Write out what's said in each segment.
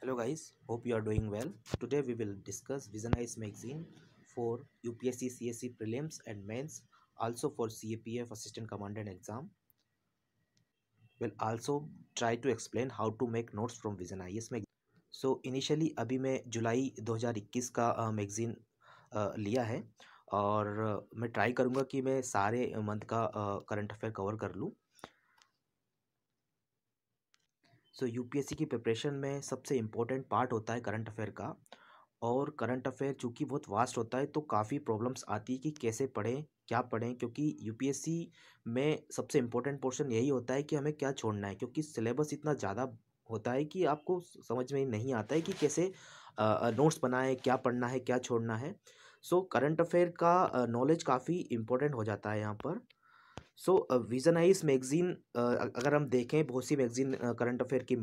Hello guys, hope you are doing well. Today we will discuss Visionize magazine for UPSC CSC prelims and mains, also for CAPF assistant commandant exam. We'll also try to explain how to make notes from Visionize magazine. So initially अभी मैं जुलाई 2021 का magazine लिया है और मैं try करूँगा कि मैं सारे मंथ का करंट अफेयर कवर कर लूँ। सो यूपीएससी की प्रिपरेशन में सबसे इम्पोर्टेंट पार्ट होता है करंट अफेयर का। और करंट अफेयर चूँकि बहुत वास्ट होता है तो काफ़ी प्रॉब्लम्स आती है कि कैसे पढ़ें, क्या पढ़ें, क्योंकि यूपीएससी में सबसे इम्पोर्टेंट पोर्शन यही होता है कि हमें क्या छोड़ना है, क्योंकि सिलेबस इतना ज़्यादा होता है कि आपको समझ में नहीं आता है कि कैसे नोट्स बनाएं, क्या पढ़ना है, क्या छोड़ना है। सो करंट अफेयर का नॉलेज काफ़ी इम्पोर्टेंट हो जाता है यहाँ पर। सो विजनाइज मैगज़ीन अगर हम देखें, बहुत सी मैगज़ीन करंट अफेयर की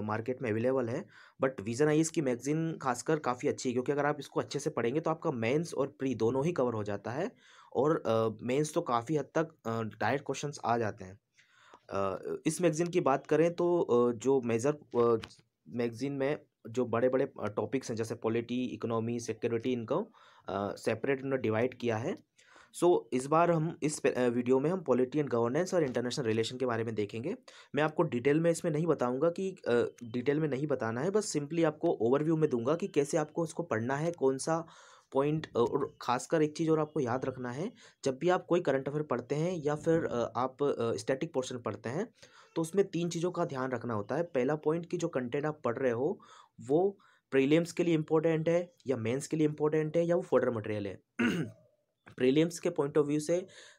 मार्केट में अवेलेबल है, बट विजनाइज की मैगज़ीन खासकर काफ़ी अच्छी है, क्योंकि अगर आप इसको अच्छे से पढ़ेंगे तो आपका मेंस और प्री दोनों ही कवर हो जाता है। और मेंस तो काफ़ी हद तक डायरेक्ट क्वेश्चंस आ जाते हैं। इस मैगज़ीन की बात करें तो जो मेजर मैगज़ीन में जो बड़े बड़े टॉपिक्स हैं, जैसे पॉलिटी, इकोनॉमी, सिक्योरिटी, इनको सेपरेट उन्होंने डिवाइड किया है। सो इस बार हम इस वीडियो में हम पॉलिटी एंड गवर्नेंस और इंटरनेशनल रिलेशन के बारे में देखेंगे। मैं आपको डिटेल में इसमें नहीं बताऊंगा कि डिटेल में नहीं बताना है, बस सिंपली आपको ओवरव्यू में दूंगा कि कैसे आपको इसको पढ़ना है, कौन सा पॉइंट। और खासकर एक चीज़ और आपको याद रखना है, जब भी आप कोई करंट अफेयर पढ़ते हैं या फिर आप स्टैटिक पोर्शन पढ़ते हैं, तो उसमें तीन चीज़ों का ध्यान रखना होता है। पहला पॉइंट कि जो कंटेंट आप पढ़ रहे हो वो प्रीलिम्स के लिए इम्पोर्टेंट है या मेंस के लिए इम्पोर्टेंट है या वो फॉर्डर मटेरियल है। प्रीलिम्स के पॉइंट ऑफ व्यू से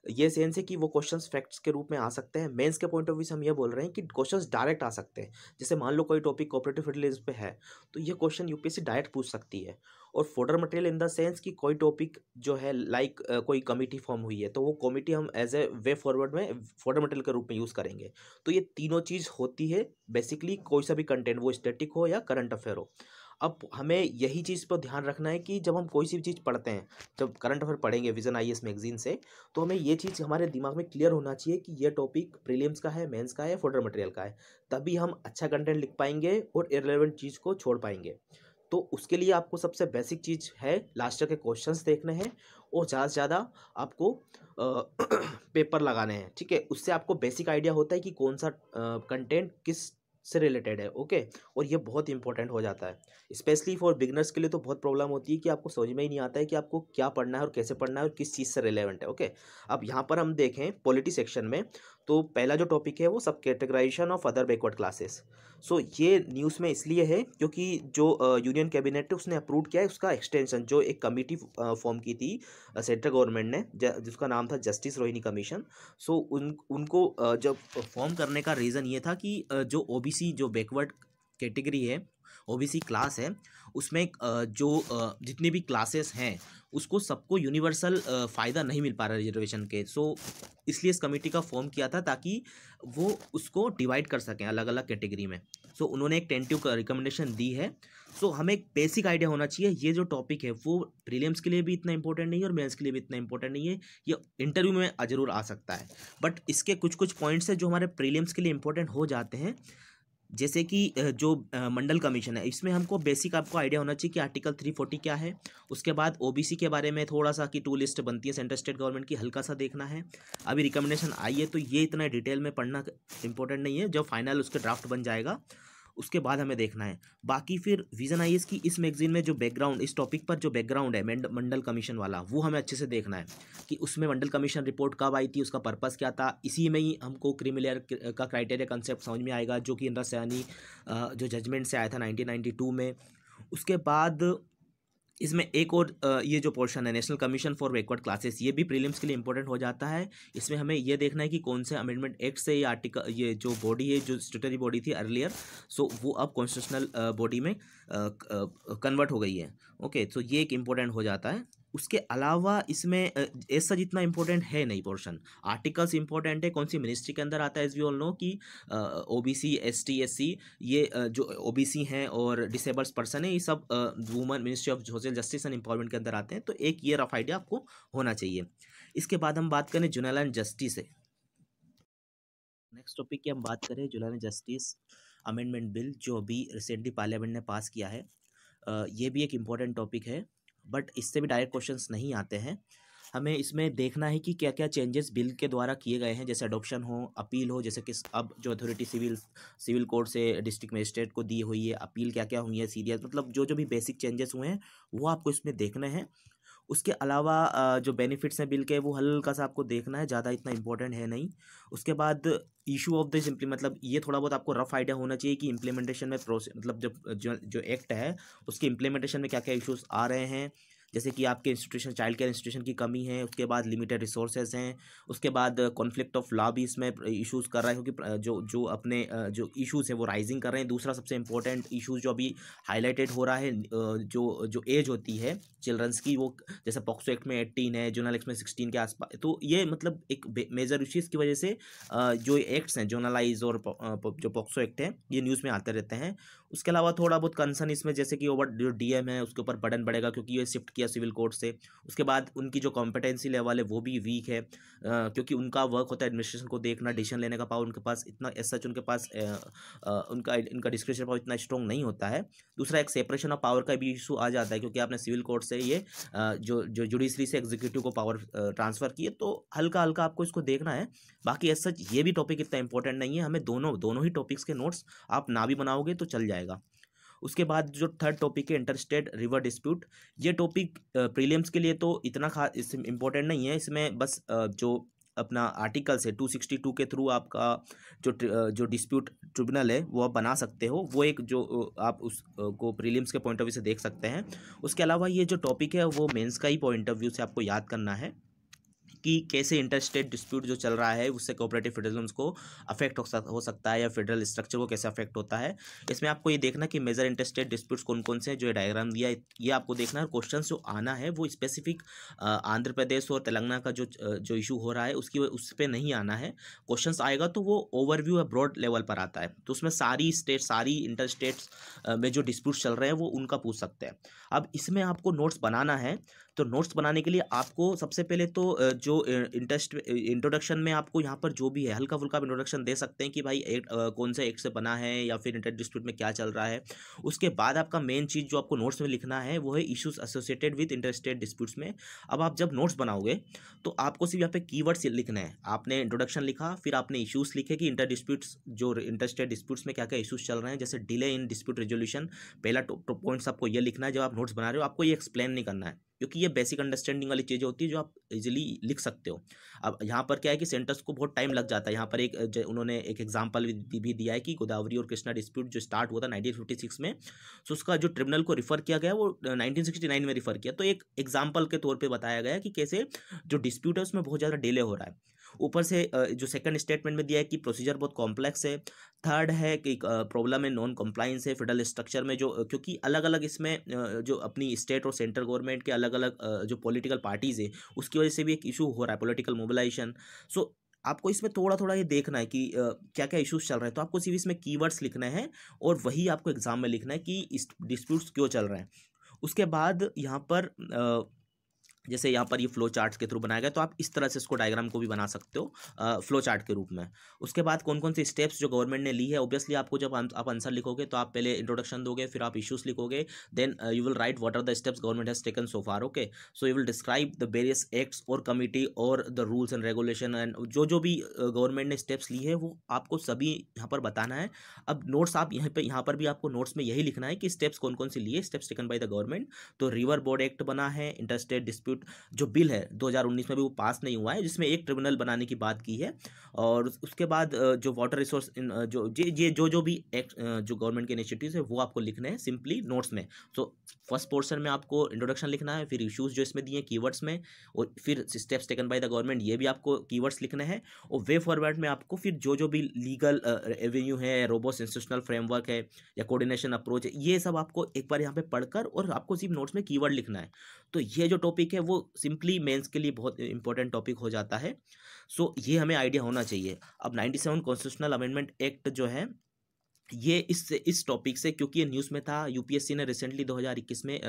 ये सेंस है कि वो क्वेश्चंस फैक्ट्स के रूप में आ सकते हैं। मेंस के पॉइंट ऑफ व्यू से हम ये बोल रहे हैं कि क्वेश्चंस डायरेक्ट आ सकते हैं। जैसे मान लो कोई टॉपिक कोऑपरेटिव फर्टिलाइजर पे है, तो ये क्वेश्चन यूपीएससी डायरेक्ट पूछ सकती है। और fodder material in the sense कि कोई टॉपिक जो है लाइक कोई कमिटी फॉर्म हुई है, तो वो कमिटी हम एज ए वे फॉरवर्ड में फॉर्डर मटेरियल के रूप में यूज़ करेंगे। तो ये तीनों चीज़ होती है बेसिकली, कोई सा भी कंटेंट, वो स्टैटिक हो या करंट अफेयर हो। अब हमें यही चीज़ पर ध्यान रखना है कि जब हम कोई सी भी चीज़ पढ़ते हैं, जब करंट अफेयर पढ़ेंगे विजन आईएएस मैगजीन से, तो हमें ये चीज़ हमारे दिमाग में क्लियर होना चाहिए कि ये टॉपिक प्रीलिम्स का है, मेंस का है, फॉर्डर मटेरियल का है। तभी हम अच्छा कंटेंट लिख पाएंगे और इररिलेवेंट चीज़ को छोड़ पाएंगे। तो उसके लिए आपको सबसे बेसिक चीज़ है लास्ट ईयर के क्वेश्चंस देखने हैं और ज़्यादा से ज़्यादा आपको पेपर लगाने हैं। ठीक है, उससे आपको बेसिक आइडिया होता है कि कौन सा कंटेंट किस से रिलेटेड है। ओके, और ये बहुत इंपॉर्टेंट हो जाता है स्पेशली फॉर बिगनर्स के लिए। तो बहुत प्रॉब्लम होती है कि आपको समझ में ही नहीं आता है कि आपको क्या पढ़ना है और कैसे पढ़ना है और किस चीज़ से रिलेवेंट है। ओके, अब यहाँ पर हम देखें पॉलिटी सेक्शन में, तो पहला जो टॉपिक है वो सब categorization of other backward classes. So ये न्यूज़ में इसलिए है क्योंकि जो यूनियन कैबिनेट है उसने अप्रूव किया है उसका एक्सटेंशन। जो एक कमेटी फॉर्म की थी सेंट्रल गवर्नमेंट ने, जिसका नाम था जस्टिस रोहिणी कमीशन। सो उनको जब फॉर्म करने का रीज़न ये था कि जो ओबीसी, जो बैकवर्ड कैटेगरी है, ओबीसी क्लास है, उसमें जितनी भी क्लासेस हैं उसको सबको यूनिवर्सल फ़ायदा नहीं मिल पा रहा रिजर्वेशन के। सो इसलिए इस कमेटी का फॉर्म किया था ताकि वो उसको डिवाइड कर सकें अलग अलग कैटेगरी में। सो उन्होंने एक टेंटिव रिकमेंडेशन दी है। सो हमें एक बेसिक आइडिया होना चाहिए, ये जो टॉपिक है वो प्रीलिम्स के लिए भी इतना इंपॉर्टेंट नहीं है और मेंस के लिए भी इतना इंपॉर्टेंट नहीं है। ये इंटरव्यू में जरूर आ सकता है, बट इसके कुछ कुछ पॉइंट्स हैं जो हमारे प्रीलिम्स के लिए इंपॉर्टेंट हो जाते हैं। जैसे कि जो मंडल कमीशन है, इसमें हमको बेसिक आपको आइडिया होना चाहिए कि आर्टिकल 340 क्या है। उसके बाद ओबीसी के बारे में थोड़ा सा कि टू लिस्ट बनती है सेंट्रल स्टेट गवर्नमेंट की, हल्का सा देखना है। अभी रिकमेंडेशन आई है तो ये इतना डिटेल में पढ़ना इंपॉर्टेंट नहीं है, जब फाइनल उसके ड्राफ्ट बन जाएगा उसके बाद हमें देखना है। बाकी फिर विजन आईएएस की इस मैगजीन में जो बैकग्राउंड, इस टॉपिक पर जो बैकग्राउंड है मंडल कमीशन वाला, वो हमें अच्छे से देखना है कि उसमें मंडल कमीशन रिपोर्ट कब आई थी, उसका पर्पस क्या था। इसी में ही हमको क्रीमिलेयर का क्राइटेरिया कंसेप्ट समझ में आएगा, जो कि इंदिरा सैनी जो जजमेंट से आया था 1992 में। उसके बाद इसमें एक और ये जो पोर्शन है national commission for backward classes, ये भी प्रीलिम्स के लिए इंपॉर्टेंट हो जाता है। इसमें हमें ये देखना है कि कौन से अमेंडमेंट एक्ट से ये आर्टिकल, ये जो बॉडी है, जो स्टैट्यूटरी बॉडी थी अर्लियर, सो वो अब कॉन्स्टिट्यूशनल बॉडी में कन्वर्ट हो गई है। ओके, तो ये एक इम्पोर्टेंट हो जाता है। उसके अलावा इसमें ऐसा जितना इंपॉर्टेंट है नहीं पोर्शन, आर्टिकल्स इंपॉर्टेंट है कौन सी मिनिस्ट्री के अंदर आता है। एज वी ऑल नो कि ओबीसी, एसटी, एससी, ये जो ओबीसी हैं और डिसेबल्ड पर्सन है, ये सब woman ministry of social justice and empowerment के अंदर आते हैं। तो एक ये रफ आइडिया आपको होना चाहिए। इसके बाद हम बात करें जुवेनाइल जस्टिस है। नेक्स्ट टॉपिक की हम बात करें जुवेनाइल जस्टिस। अमेंडमेंट बिल जो अभी रिसेंटली पार्लियामेंट ने पास किया है, ये भी एक इम्पॉर्टेंट टॉपिक है, बट इससे भी डायरेक्ट क्वेश्चंस नहीं आते हैं। हमें इसमें देखना है कि क्या क्या चेंजेस बिल के द्वारा किए गए हैं, जैसे अडॉप्शन हो, अपील हो, जैसे कि अब जो अथॉरिटी सिविल कोर्ट से डिस्ट्रिक्ट मजिस्ट्रेट को दी हुई है, अपील क्या क्या हुई है, सीरियस मतलब जो जो भी बेसिक चेंजेस हुए हैं वो आपको इसमें देखने हैं। उसके अलावा जो बेनिफिट्स हैं बिल के वो हल्का सा आपको देखना है, ज़्यादा इतना इंपॉर्टेंट है नहीं। उसके बाद इशू ऑफ दिस मतलब ये थोड़ा बहुत आपको रफ आइडिया होना चाहिए कि इम्प्लीमेंटेशन में प्रोसेस मतलब जो एक्ट है उसके इम्प्लीमेंटेशन में क्या क्या इश्यूज आ रहे हैं, जैसे कि आपके इंस्टीट्यूशन चाइल्ड केयर इंस्टीट्यूशन की कमी है, उसके बाद लिमिटेड रिसोर्सेज हैं, उसके बाद कॉन्फ्लिक्ट ऑफ लॉ भी इसमें इश्यूज़ कर रहा है, क्योंकि जो अपने जो इश्यूज़ हैं वो राइजिंग कर रहे हैं। दूसरा सबसे इंपॉर्टेंट इशूज़ जो अभी हाईलाइटेड हो रहा है, जो एज होती है चिल्ड्रंस की, वो जैसे पॉक्सो एक्ट में 18 है, जोनल एक्ट में 16 के आसपास, तो ये मतलब एक मेजर इश्यूज़ की वजह से जो एक्ट्स हैं जोनलाइज और जो पॉक्सो एक्ट है ये न्यूज़ में आते रहते हैं। उसके अलावा थोड़ा बहुत कंसर्न इसमें जैसे कि ओवर जो डीएम है उसके ऊपर बर्डन बढ़ेगा, क्योंकि ये शिफ्ट किया सिविल कोर्ट से। उसके बाद उनकी जो कॉम्पिटेंसी लेवल है वो भी वीक है, क्योंकि उनका वर्क होता है एडमिनिस्ट्रेशन को देखना, डिसीजन लेने का पावर उनके पास इतना एज सच उनके पास इनका डिस्क्रिप्शन पावर इतना स्ट्रॉन्ग नहीं होता है। दूसरा एक सेपरेशन ऑफ पावर का भी इशू आ जाता है, क्योंकि आपने सिविल कोर्ट से ये जो जो जुडिशरी से एग्जीक्यूटिव को पावर ट्रांसफर की है, तो हल्का हल्का आपको इसको देखना है। बाकी एज सच ये भी टॉपिक इतना इंपॉर्टेंट नहीं है, हमें दोनों ही टॉपिक्स के नोट्स आप ना भी बनाओगे तो चल जाएगा। उसके बाद जो थर्ड टॉपिक है इंटरस्टेट रिवर डिस्प्यूट, ये टॉपिक प्रीलिम्स के लिए तो इतना खास इम्पोर्टेंट नहीं है। इसमें बस जो अपना आर्टिकल्स है 262 के थ्रू आपका जो डिस्प्यूट ट्रिब्यूनल है वो आप बना सकते हो, वो एक जो आप उस को प्रीलिम्स के पॉइंट ऑफ व्यू से देख सकते हैं। उसके अलावा ये जो टॉपिक है वो मेंस का ही पॉइंट ऑफ व्यू से आपको याद करना है कि कैसे इंटरस्टेट डिस्प्यूट जो चल रहा है उससे कोऑपरेटिव फेडरलिज्म को अफेक्ट हो सकता है, या फेडरल स्ट्रक्चर को कैसे अफेक्ट होता है। इसमें आपको ये देखना कि मेजर इंटरस्टेट डिस्प्यूट्स कौन कौन से हैं, जो डायग्राम दिया है ये आपको देखना है। क्वेश्चन जो आना है वो स्पेसिफिक आंध्र प्रदेश और तेलंगाना का जो इशू हो रहा है उस पर नहीं आना है। क्वेश्चन आएगा तो वो ओवरव्यू या ब्रॉड लेवल पर आता है, तो उसमें सारी इंटर स्टेट्स में जो डिस्प्यूट्स चल रहे हैं वो उनका पूछ सकते हैं। अब इसमें आपको नोट्स बनाना है, तो नोट्स बनाने के लिए आपको सबसे पहले तो जो इंट्रोडक्शन में आपको यहाँ पर जो भी है हल्का फुल्का इंट्रोडक्शन दे सकते हैं कि भाई कौन से एक्ट से बना है या फिर इंटर डिस्प्यूट में क्या चल रहा है। उसके बाद आपका मेन चीज़ जो आपको नोट्स में लिखना है वो है issues associated with interstate disputes में। अब आप जब नोट्स बनाओगे तो आपको सिर्फ यहाँ पे कीवर्ड्स लिखना है। आपने इंट्रोडक्शन लिखा, फिर आपने इश्यूज लिखे कि इंटरस्टेट डिस्प्यूट्स में क्या क्या इश्यूज चल रहे हैं, जैसे डिले इन डिस्प्यूट रेजोल्यूशन। पहला पॉइंट्स आपको ये लिखना है जब आप नोट्स बना रहे हो, आपको ये एक्सप्लेन नहीं करना है, क्योंकि ये बेसिक अंडरस्टैंडिंग वाली चीज़ें होती है जो आप इजीली लिख सकते हो। अब यहाँ पर क्या है कि सेंटेंस को बहुत टाइम लग जाता है। यहाँ पर उन्होंने एक एग्जांपल भी दिया है कि गोदावरी और कृष्णा डिस्प्यूट जो स्टार्ट हुआ था 1956 में, तो उसका जो ट्रिब्यूनल को रिफर किया गया वो 1969 में रिफर किया, तो एक एग्जाम्पल के तौर पर बताया गया कि कैसे जो डिस्प्यूट है उसमें बहुत ज़्यादा डिले हो रहा है। ऊपर से जो सेकंड स्टेटमेंट में दिया है कि प्रोसीजर बहुत कॉम्प्लेक्स है। थर्ड है कि प्रॉब्लम है नॉन कॉम्प्लाइंस है फेडरल स्ट्रक्चर में, जो क्योंकि अलग अलग इसमें जो अपनी स्टेट और सेंट्रल गवर्नमेंट के अलग अलग जो पॉलिटिकल पार्टीज है उसकी वजह से भी एक इशू हो रहा है, पॉलिटिकल मोबिलाइजेशन। सो आपको इसमें थोड़ा थोड़ा ये देखना है कि क्या क्या इश्यूज चल रहे हैं, तो आपको सिर्फ इसमें कीवर्ड्स लिखना है और वही आपको एग्जाम में लिखना है कि इस डिस्प्यूट्स क्यों चल रहे हैं। उसके बाद यहाँ पर जैसे यहाँ पर ये फ्लो चार्ट्स के थ्रू बनाया गया, तो आप इस तरह से इसको डायग्राम को भी बना सकते हो फ्लो चार्ट के रूप में। उसके बाद कौन कौन से स्टेप्स जो गवर्नमेंट ने ली है, ऑब्वियसली आपको जब आप आंसर लिखोगे तो आप पहले इंट्रोडक्शन दोगे, फिर आप इश्यूज लिखोगे, then you will write what are the steps government has taken so far. Okay, so you will describe the various acts और कमिटी और the rules and regulation, and जो भी गवर्नमेंट ने स्टेप्स ली है वो आपको सभी यहाँ पर बताना है। अब नोट्स आप यहाँ पर भी आपको नोट्स में यही लिखना है कि स्टेप्स कौन कौन से लिए, steps taken by the government. तो रिवर बोर्ड एक्ट बना है, इंटरस्टेट डिस्प्यूट जो बिल है 2019 में भी वो पास नहीं हुआ है, जिसमें एक ट्रिब्यूनल बनाने की बात की है। और उसके बाद जो वाटर रिसोर्स जो भी एक्ट जो गवर्नमेंट के इनिशिएटिव्स है वो आपको लिखने हैं सिंपली नोट्स में। सो फर्स्ट पोर्शन में आपको इंट्रोडक्शन लिखना है, फिर इश्यूज जो इसमें दिए कीवर्ड्स में, और फिर steps taken by the government ये भी आपको कीवर्ड्स लिखने हैं। और वे फॉरवर्ड में आपको फिर जो भी लीगल एवेन्यू है, रोबोस्ट इंस्टीट्यूशनल फ्रेमवर्क है या कोऑर्डिनेशन अप्रोच है, ये सब आपको एक बार यहाँ पे पढ़कर और आपको सिर्फ नोट्स में कीवर्ड लिखना है। तो ये जो टॉपिक है वो सिंपली मेंस के लिए बहुत इंपॉर्टेंट टॉपिक हो जाता है। सो ये हमें आइडिया होना चाहिए। अब 97 कॉन्स्टिट्यूशनल अमेंडमेंट एक्ट जो है ये इस टॉपिक से, क्योंकि ये न्यूज़ में था, यूपीएससी ने रिसेंटली 2021 में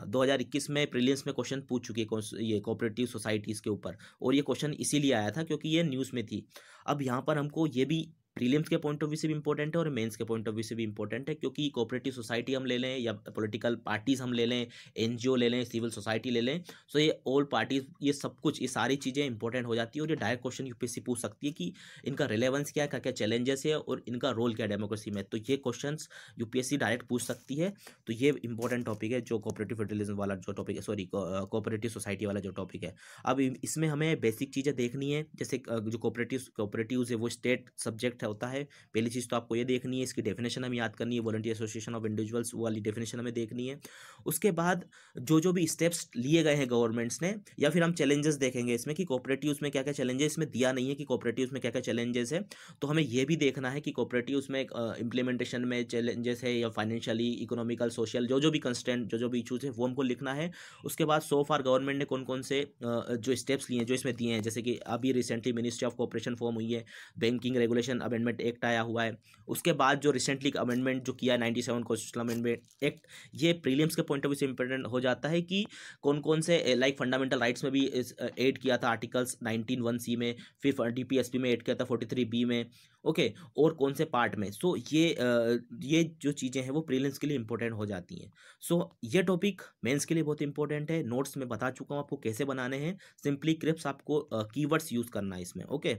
2021 में प्रीलिम्स में क्वेश्चन पूछ चुकी है ये कोऑपरेटिव सोसाइटीज़ के ऊपर, और ये क्वेश्चन इसीलिए आया था क्योंकि ये न्यूज़ में थी। अब यहाँ पर हमको ये भी प्रीलिम्स के पॉइंट ऑफ व्यू से भी इंपॉर्टेंट है और मेंस के पॉइंट ऑफ व्यू से भी इंपॉर्टेंट है, क्योंकि कोऑपरेटिव सोसाइटी हम ले लें या पॉलिटिकल पार्टीज हम ले लें, एनजीओ ले लें, सिविल सोसाइटी ले लें, सो ये ऑल पार्टीज, ये सब कुछ, ये सारी चीज़ें इंपॉर्टेंट हो जाती है। और ये डायरेक्ट क्वेश्चन यूपीएससी पूछ सकती है कि इनका रिलेवेंस क्या है, क्या क्या चैलेंजेस है और इनका रोल क्या है डेमोक्रेसी में। तो ये क्वेश्चन यूपीएससी डायरेक्ट पूछ सकती है। तो ये इंपॉर्टेंट टॉपिक है जो कोऑपरेटिव फेडरलिज्म वाला जो टॉपिक है, सॉरी कोऑपरेटिव सोसाइटी वाला जो टॉपिक है। अब इसमें हमें बेसिक चीज़ें देखनी है, जैसे जो कोऑपरेटिव है वो स्टेट सब्जेक्ट होता है। पहली चीज़ तो आपको ये देखनी है, इसकी डेफिनेशन हमें याद करनी है, वॉलंटियर एसोसिएशन ऑफ इंडिविजुअल्स वाली डेफिनेशन हमें देखनी है। उसके बाद जो भी स्टेप्स लिए गए हैं गवर्नमेंट्स ने, या फिर हम चैलेंजेस देखेंगे इसमें कि कोऑपरेटिव्स में क्या क्या चैलेंजेस, इसमें दिया नहीं है कि कोऑपरेटिव्स में क्या क्या चैलेंजेस है। तो हमें ये भी देखना है कि कोऑपरेटिव्स में इम्प्लीमेंटेशन में चैलेंजेस है, या फाइनेंशियली, इकोनॉमिकल, सोशल, जो भी कंस्टेंट, जो भी इशूज है वो हमको लिखना है। उसके बाद सो फार गवर्नमेंट ने कौन कौन से जो स्टेप्स लिए हैं जो इसमें दिए हैं, जैसे कि अभी recently ministry of cooperation form हुई है, बैंकिंग रेगुलेशन अमेंडमेंट एक्ट आया हुआ है। उसके बाद जो रिसेंटली अमेंडमेंट जो किया 97 कॉन्स्टिट्यूशनल अमेंडमेंट एक्ट, ये प्रीलिम्स के पॉइंट ऑफ व्यू से इंपॉर्टेंट हो जाता है कि कौन कौन से लाइक फंडामेंटल राइट्स में भी ऐड किया था आर्टिकल्स 19(1)(c) में, फिर डीपीएसपी में ऐड किया था 43(b) में, ओके, और कौन से पार्ट में। सो ये जो चीज़ें हैं वो प्रीलिम्स के लिए इंपॉर्टेंट हो जाती हैं। सो ये टॉपिक मेंस के लिए बहुत इंपॉर्टेंट है। नोट्स में बता चुका हूँ आपको कैसे बनाने हैं, सिंपली क्रिप्स आपको कीवर्ड्स यूज़ करना है इसमें, ओके।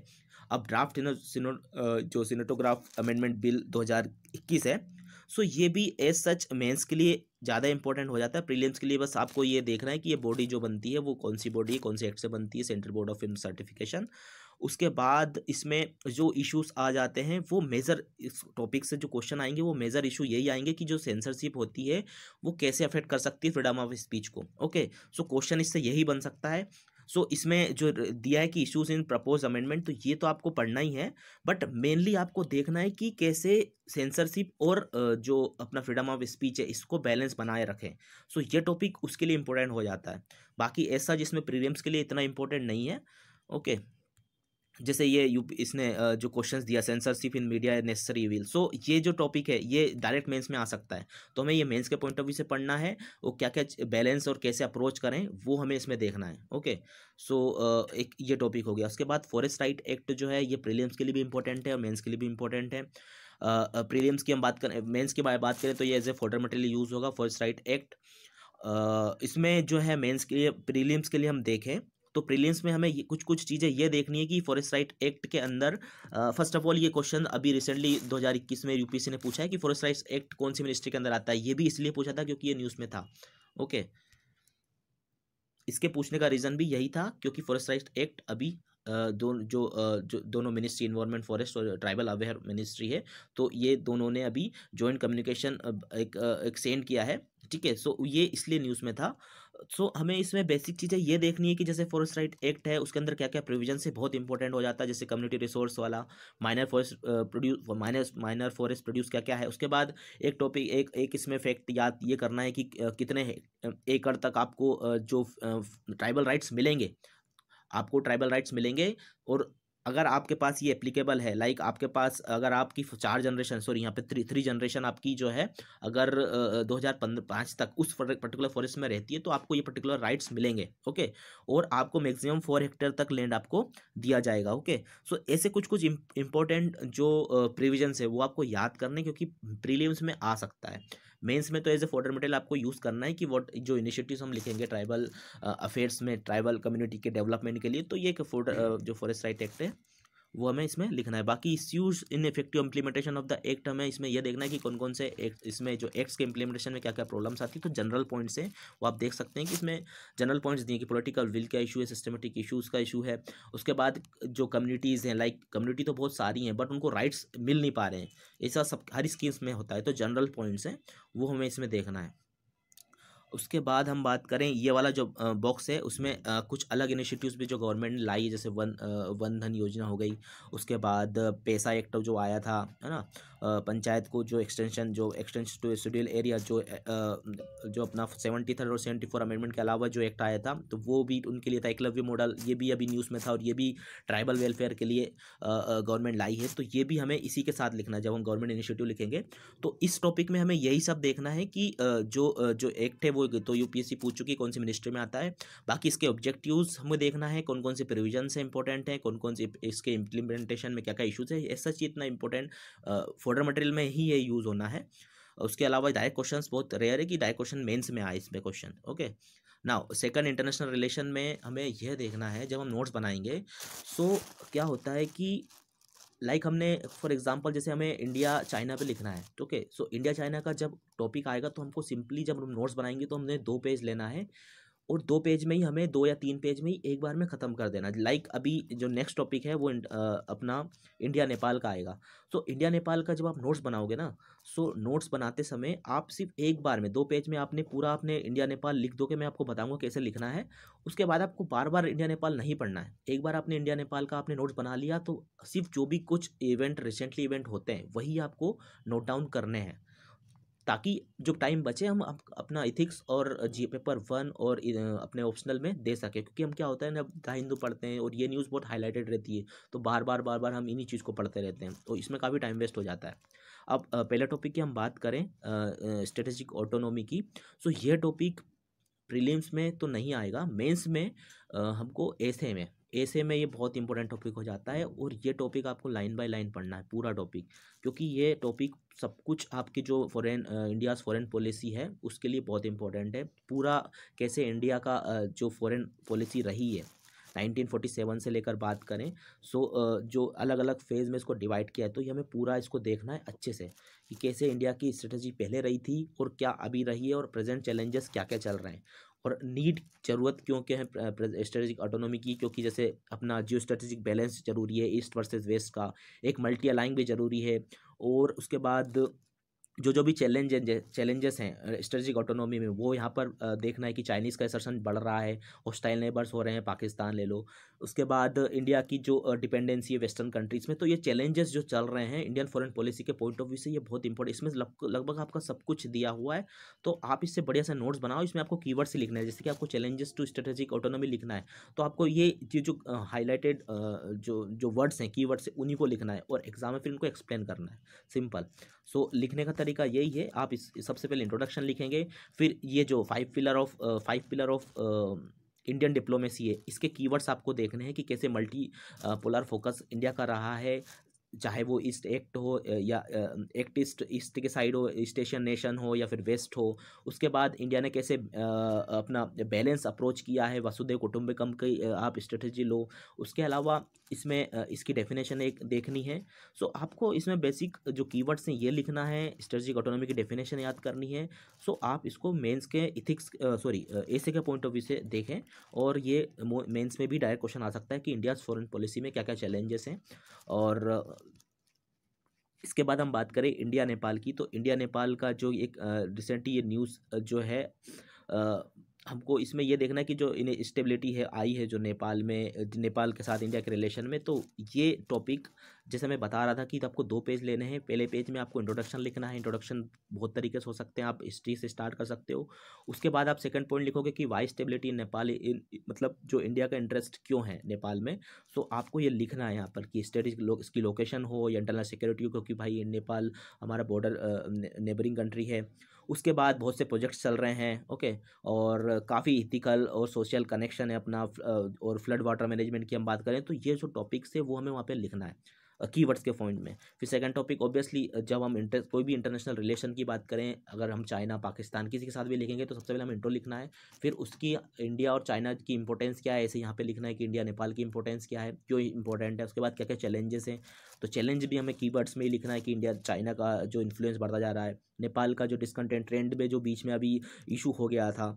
अब ड्राफ्ट जो सिनेटोग्राफ अमेंडमेंट बिल 2021 है, सो ये भी एज सच मेंस के लिए ज़्यादा इंपॉर्टेंट हो जाता है। प्रीलिम्स के लिए बस आपको ये देखना है कि ये बॉडी जो बनती है वो कौन सी बॉडी है, कौन से एक्ट से बनती है, central board of film certification. उसके बाद इसमें जो इश्यूज आ जाते हैं वो मेजर, इस टॉपिक से जो क्वेश्चन आएंगे वो मेजर इशू यही आएंगे कि जो सेंसरशिप होती है वो कैसे अफेक्ट कर सकती है फ्रीडम ऑफ स्पीच को, ओके। सो क्वेश्चन इससे यही बन सकता है। सो इसमें जो दिया है कि इश्यूज इन प्रपोज अमेंडमेंट, तो ये तो आपको पढ़ना ही है, बट मेनली आपको देखना है कि कैसे सेंसरशिप और जो अपना फ्रीडम ऑफ स्पीच है इसको बैलेंस बनाए रखें। सो ये टॉपिक उसके लिए इंपॉर्टेंट हो जाता है। बाकी ऐसा जिसमें प्रीलिम्स के लिए इतना इंपॉर्टेंट नहीं है, ओके। जैसे ये इसने जो क्वेश्चंस दिया, censorship in media necessary evil, so ये जो टॉपिक है ये डायरेक्ट मेंस में आ सकता है। तो हमें ये मेंस के पॉइंट ऑफ व्यू से पढ़ना है, वो क्या क्या बैलेंस और कैसे अप्रोच करें वो हमें इसमें देखना है, ओके। सो एक ये टॉपिक हो गया। उसके बाद फॉरेस्ट राइट एक्ट जो है ये प्रीलिम्स के लिए भी इंपॉर्टेंट है और मेंस के लिए भी इंपॉर्टेंट है। प्रीलिम्स की हम बात करें, मेंस की बात करें तो ये as a fodder material use होगा फॉरेस्ट राइट एक्ट। इसमें जो है मेंस के लिए, प्रीलिम्स के लिए हम देखें तो प्रीलिम्स में हमें कुछ कुछ चीज़ें ये देखनी है कि फॉरेस्ट राइट एक्ट के अंदर, फर्स्ट ऑफ ऑल ये क्वेश्चन अभी रिसेंटली 2021 में यूपीएससी ने पूछा है कि फॉरेस्ट राइट एक्ट कौन सी मिनिस्ट्री के अंदर आता है। ये भी इसलिए पूछा था क्योंकि ये न्यूज़ में था, ओके। इसके पूछने का रीज़न भी यही था क्योंकि फॉरेस्ट राइट एक्ट अभी जो दोनों मिनिस्ट्री, इन्वायरमेंट फॉरेस्ट और ट्राइबल अवेयर मिनिस्ट्री है, तो ये दोनों ने अभी जॉइंट कम्युनिकेशन एक सेंड किया है, ठीक है। सो ये इसलिए न्यूज़ में था। सो हमें इसमें बेसिक चीज़ें ये देखनी है कि जैसे फॉरेस्ट राइट एक्ट है उसके अंदर क्या क्या प्रोविजन से बहुत इंपॉर्टेंट हो जाता है, जैसे कम्युनिटी रिसोर्स वाला, माइनर फॉरेस्ट प्रोड्यूस क्या क्या है। उसके बाद एक टॉपिक, एक इसमें फैक्ट याद ये करना है कि कितने एकड़ तक आपको जो ट्राइबल राइट्स मिलेंगे, आपको ट्राइबल राइट्स मिलेंगे। और अगर आपके पास ये एप्लीकेबल है, लाइक आपके पास अगर आपकी 4 जनरेशन, सॉरी यहाँ पे थ्री जनरेशन आपकी जो है, अगर 2005 तक उस पर्टिकुलर फॉरेस्ट में रहती है तो आपको ये पर्टिकुलर राइट्स मिलेंगे, ओके। और आपको मैक्सिमम 4 हेक्टेयर तक लैंड आपको दिया जाएगा, ओके। सो ऐसे कुछ कुछ इंपॉर्टेंट जो प्रोविजंस है वो आपको याद करने, क्योंकि प्रीलिम्स में आ सकता है। मेंस में तो एज ए फॉर्डर मटेरियल आपको यूज़ करना है कि व्हाट जो इनिशिएटिव्स हम लिखेंगे ट्राइबल अफेयर्स में, ट्राइबल कम्युनिटी के डेवलपमेंट के लिए, तो ये एक जो फॉरेस्ट राइट एक्ट है वो हमें इसमें लिखना है। बाकी issues in effective implementation of the act, हमें इसमें यह देखना है कि कौन कौन से एक्ट, इसमें जो एक्ट्स के इम्प्लीमेंटेशन में क्या क्या प्रॉब्लम्स आती है। तो जनरल पॉइंट्स हैं वो आप देख सकते हैं कि इसमें जनरल पॉइंट्स दिए कि पॉलिटिकल विल का इशू है, सिस्टमेटिक इशूज़ का इशू है। उसके बाद जो कम्युनिटीज़ हैं, लाइक कम्युनिटी तो बहुत सारी हैं बट उनको राइट्स मिल नहीं पा रहे हैं, ऐसा सब हर स्कीम्स में होता है। तो जनरल पॉइंट्स हैं वो हमें इसमें देखना है। उसके बाद हम बात करें ये वाला जो बॉक्स है उसमें कुछ अलग इनिशिएटिव्स भी जो गवर्नमेंट ने लाई है, जैसे वन धन योजना हो गई। उसके बाद पैसा एक्ट जो आया था, है ना, पंचायत को जो एक्सटेंशन टू शेड्यूल एरिया जो अपना 73rd और 74 अमेंडमेंट के अलावा जो एक्ट आया था, तो वो भी उनके लिए था। एकलव्य मॉडल, ये भी अभी न्यूज़ में था और ये भी ट्राइबल वेलफेयर के लिए गवर्नमेंट लाई है। तो ये भी हमें इसी के साथ लिखना है जब हम गवर्नमेंट इनिशिएटिव लिखेंगे। तो इस टॉपिक में हमें यही सब देखना है कि जो एक्ट है वो वो तो यूपीएससी पूछ चुकी कौन सी मिनिस्ट्री में आता है। बाकी इसके ऑब्जेक्टिव्स हमें देखना है, कौन कौन से प्रोविजन है इंपॉर्टेंट है, कौन कौन से इसके इम्प्लीमेंटेशन में क्या क्या इशूज़ है, ऐसा चीज इतना इंपॉर्टेंट फोल्डर मटेरियल में ही ये यूज़ होना है। उसके अलावा डायरेक्ट क्वेश्चंस बहुत रेयर है कि डायरेक्ट क्वेश्चन मेंस में आए इसमें question. Okay, now second, international relation में हमें यह देखना है जब हम नोट्स बनाएंगे, सो क्या होता है कि हमने फॉर एग्जांपल जैसे हमें इंडिया चाइना पे लिखना है, तो ओके, सो इंडिया चाइना का जब टॉपिक आएगा तो हमको सिंपली जब हम नोट्स बनाएंगे तो हमने 2 पेज लेना है, और 2 पेज में ही हमें 2 या 3 पेज में ही एक बार में ख़त्म कर देना। अभी जो नेक्स्ट टॉपिक है वो अपना इंडिया नेपाल का आएगा। सो इंडिया नेपाल का जब आप नोट्स बनाओगे ना, सो नोट्स बनाते समय आप सिर्फ एक बार में 2 पेज में आपने पूरा अपने इंडिया नेपाल लिख दो, कि मैं आपको बताऊंगा कैसे लिखना है। उसके बाद आपको बार बार इंडिया नेपाल नहीं पढ़ना है। एक बार आपने इंडिया नेपाल का आपने नोट्स बना लिया तो सिर्फ जो भी कुछ इवेंट रिसेंटली इवेंट होते हैं वही आपको नोट डाउन करने हैं, ताकि जो टाइम बचे हम अपना इथिक्स और जी पेपर 1 और अपने ऑप्शनल में दे सके। क्योंकि हम क्या होता है ना, द हिंदू पढ़ते हैं और ये न्यूज़ बहुत हाईलाइटेड रहती है, तो बार बार हम इन्हीं चीज़ को पढ़ते रहते हैं, तो इसमें काफ़ी टाइम वेस्ट हो जाता है। अब पहले टॉपिक की हम बात करें स्ट्रेटेजिक ऑटोनॉमी की। सो ये टॉपिक प्रीलिम्स में तो नहीं आएगा, मेंस में हमको ऐसे में ये बहुत इंपॉर्टेंट टॉपिक हो जाता है, और ये टॉपिक आपको लाइन बाय लाइन पढ़ना है पूरा टॉपिक, क्योंकि ये टॉपिक सब कुछ आपकी जो इंडियाज़ फॉरेन पॉलिसी है उसके लिए बहुत इंपॉर्टेंट है। पूरा कैसे इंडिया का जो फॉरेन पॉलिसी रही है 1947 से लेकर बात करें, सो जो अलग अलग फेज़ में इसको डिवाइड किया है, तो ये हमें पूरा इसको देखना है अच्छे से कि कैसे इंडिया की स्ट्रेटजी पहले रही थी और क्या अभी रही है, और प्रेजेंट चैलेंजेस क्या क्या चल रहे हैं, और नीड ज़रूरत क्यों क्या है स्ट्रेटेजिक ऑटोनॉमी की। क्योंकि जैसे अपना जियो स्ट्रेटेजिक बैलेंस जरूरी है ईस्ट वर्सेस वेस्ट का, एक मल्टी अलाइंग भी ज़रूरी है, और उसके बाद जो भी चैलेंजेस हैं स्ट्रेटेजिक ऑटोनॉमी में, वो यहाँ पर देखना है कि चाइनीज़ का असर्शन बढ़ रहा है, हॉस्टाइल नेबर्स हो रहे हैं, पाकिस्तान ले लो। उसके बाद इंडिया की जो डिपेंडेंसी है वेस्टर्न कंट्रीज़ में, तो ये चैलेंजेस जो चल रहे हैं इंडियन फॉरेन पॉलिसी के पॉइंट ऑफ व्यू से ये बहुत इंपॉर्टेंट, इसमें लगभग आपका सब कुछ दिया हुआ है। तो आप इससे बढ़िया से नोट्स बनाओ, इसमें आपको कीवर्ड से लिखना है, जैसे कि आपको चैलेंजेस टू स्ट्रेटेजिक ऑटोनॉमी लिखना है, तो आपको ये जो हाईलाइटेड जो वर्ड्स हैं कीवर्ड्स हैं उन्हीं को लिखना है, और एग्जाम में फिर उनको एक्सप्लेन करना है, सिंपल। सो लिखने का तरीका यही है, आप इस सबसे पहले इंट्रोडक्शन लिखेंगे, फिर ये जो 5 पिलर ऑफ इंडियन डिप्लोमेसी है, इसके कीवर्ड्स आपको देखने हैं कि कैसे मल्टी पोलर फोकस इंडिया का रहा है, चाहे वो ईस्ट एक्ट हो या एक्ट ईस्ट के साइड हो, ईस्ट एशियन नेशन हो या फिर वेस्ट हो। उसके बाद इंडिया ने कैसे अपना बैलेंस अप्रोच किया है, वसुधैव कुटुंबकम की आप स्ट्रेटजी लो। उसके अलावा इसमें इसकी डेफिनेशन एक देखनी है। सो आपको इसमें बेसिक जो कीवर्ड्स हैं ये लिखना है, स्ट्रेटजिक ऑटोनॉमी की डेफिनेशन याद करनी है। सो आप इसको मेंस के ऐसे के पॉइंट ऑफ व्यू से देखें, और ये मेंस में भी डायरेक्ट क्वेश्चन आ सकता है कि इंडिया फॉरेन पॉलिसी में क्या क्या चैलेंजेस हैं। और इसके बाद हम बात करें इंडिया नेपाल की, तो इंडिया नेपाल का जो एक रिसेंटली ये न्यूज़ जो है हमको इसमें ये देखना है कि जो इन्हें स्टेबिलिटी है आई है जो नेपाल के साथ इंडिया के रिलेशन में। तो ये टॉपिक जैसे मैं बता रहा था कि आपको 2 पेज लेने हैं। पहले पेज में आपको इंट्रोडक्शन लिखना है, इंट्रोडक्शन बहुत तरीके से हो सकते हैं, आप हिस्ट्री से स्टार्ट कर सकते हो। उसके बाद आप सेकंड पॉइंट लिखोगे कि वाई स्टेबिलिटी इन नेपाल, मतलब जो इंडिया का इंटरेस्ट क्यों है नेपाल में। सो आपको ये लिखना है यहाँ पर कि स्ट्रेटेजिक इसकी लोकेशन हो या इंटरनल सिक्योरिटी हो, क्योंकि भाई नेपाल हमारा बॉर्डर नेबरिंग कंट्री है। उसके बाद बहुत से प्रोजेक्ट्स चल रहे हैं, ओके, और काफ़ी इथिकल और सोशल कनेक्शन है अपना, और फ्लड वाटर मैनेजमेंट की हम बात करें तो ये जो टॉपिक्स है वो हमें वहाँ पे लिखना है कीवर्ड्स के पॉइंट में। फिर सेकंड टॉपिक ऑब्वियसली जब हम कोई भी इंटरनेशनल रिलेशन की बात करें, अगर हम चाइना पाकिस्तान किसी के साथ भी लिखेंगे तो सबसे पहले हमें इंट्रो लिखना है, फिर उसकी इंडिया और चाइना की इंपॉर्टेंस क्या है, ऐसे यहाँ पे लिखना है कि इंडिया नेपाल की इंपॉर्टेंस क्या है, क्यों इंपॉर्टेंट है। उसके बाद क्या क्या चैलेंजेस हैं, तो चैलेंज भी हमें कीवर्ड्स में ही लिखना है कि इंडिया चाइना का जो इन्फ्लुएंस बढ़ता जा रहा है, नेपाल का जो डिसकंटेंट ट्रेंड में जो बीच में अभी इशू हो गया था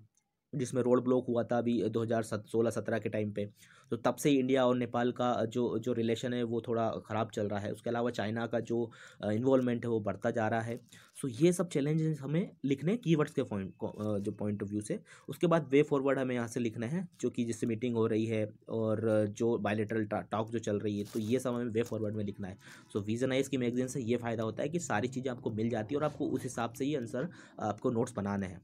जिसमें रोड ब्लॉक हुआ था अभी 2016-17 के टाइम पे, तो तब से इंडिया और नेपाल का जो जो रिलेशन है वो थोड़ा ख़राब चल रहा है। उसके अलावा चाइना का जो इन्वॉल्वमेंट है वो बढ़ता जा रहा है। सो ये सब चैलेंजेस हमें लिखने कीवर्ड्स के जो पॉइंट ऑफ व्यू से। उसके बाद वे फॉरवर्ड हमें यहाँ से लिखना है, जो कि जिससे मीटिंग हो रही है और जो बायलैटरल टॉक जो चल रही है, तो ये सब हमें वे फॉरवर्ड में लिखना है। सो विजनाइज की मैगजीन से ये फ़ायदा होता है कि सारी चीज़ें आपको मिल जाती है और आपको उस हिसाब से ही आंसर आपको नोट्स बनाने हैं।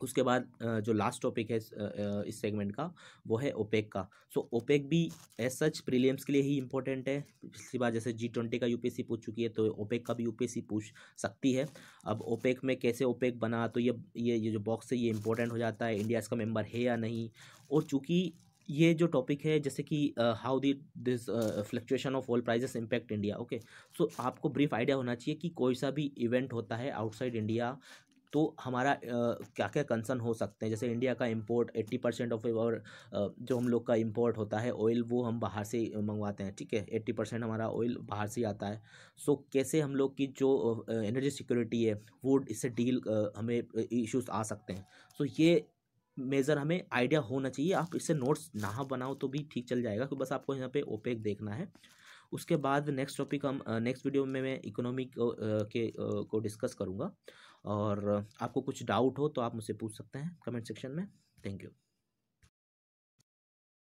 उसके बाद जो लास्ट टॉपिक है इस सेगमेंट का, वो है ओपेक का। सो ओपेक भी एज सच प्रीलिम्स के लिए ही इंपॉर्टेंट है। पिछली बार जैसे G20 का यूपीएससी पूछ चुकी है, तो ओपेक का भी यूपीएससी पूछ सकती है। अब ओपेक में कैसे ओपेक बना, तो ये जो बॉक्स है ये इंपॉर्टेंट हो जाता है, इंडिया इसका मेंबर है या नहीं। और चूंकि ये जो टॉपिक है जैसे कि how the this fluctuation of oil prices impact India, okay. So आपको ब्रीफ आइडिया होना चाहिए कि कोई सा भी इवेंट होता है आउटसाइड इंडिया, तो हमारा क्या क्या कंसर्न हो सकते हैं। जैसे इंडिया का इंपोर्ट 80% ऑफ और जो हम लोग का इंपोर्ट होता है ऑयल, वो हम बाहर से मंगवाते हैं, ठीक है। 80% हमारा ऑयल बाहर से ही आता है। सो कैसे हम लोग की जो एनर्जी सिक्योरिटी है वो इससे डील हमें इश्यूज आ सकते हैं। सो ये मेजर हमें आइडिया होना चाहिए। आप इससे नोट्स ना बनाओ तो भी ठीक चल जाएगा, तो बस आपको यहाँ पे ओपेक देखना है। उसके बाद नेक्स्ट टॉपिक हम नेक्स्ट वीडियो में मैं इकोनॉमिक को डिस्कस करूँगा। और आपको कुछ डाउट हो तो आप मुझसे पूछ सकते हैं कमेंट सेक्शन में। Thank you.